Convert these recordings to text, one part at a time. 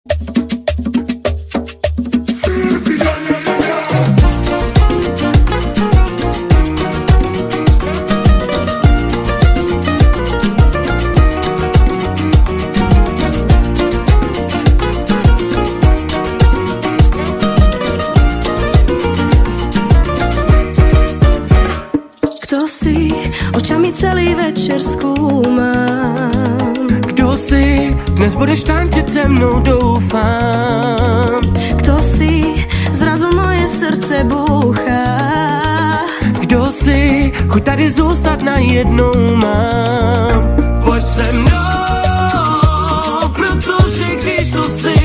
Kto si, očami celý večer skúmam. Kdo si, dnes budeš tančiť se mnou, doufám. Kto si, zrazu moje srdce búcha. Kdo si, chuť tady zůstat najednou mám. Pojď se mnou, protože když tu si,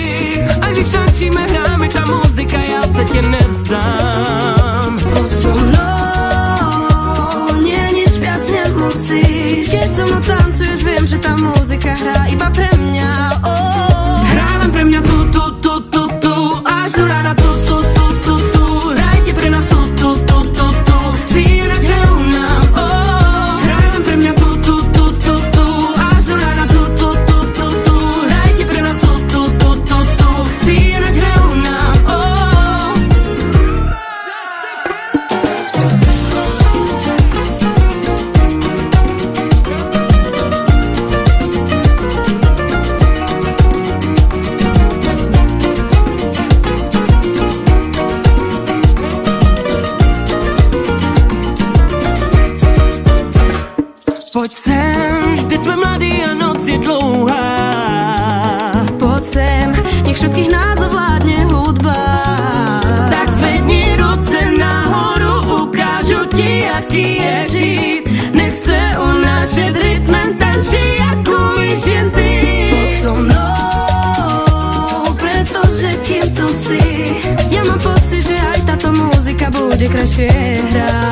a když tančíme, hráme ta muzika, já se tě nevzdám. Poď so mnou, musíš. Keď so mnou tancuješ, viem, že tá muzika hrá iba pre mňa. Hrá len pre mňa tu, až do rána tu. Hrajte pre nás tu. Círak hrajú nám, hrá len pre mňa tu, až do rána tu. Hrajte pre nás tu. Círak hrajú nám, Pojď sem, vždyť sme mladí a noc je dlouhá. Poď sem, nech všetkých nás ovládne hudba. Tak zvedni ruce nahoru, ukážu ti, jaký je žít. Nech se unášet rytmem, tančí, jak umíš jen ty. Poď so mnou, pretože kým tu si, ja mám pocit, že aj táto muzika bude krajšie hrať.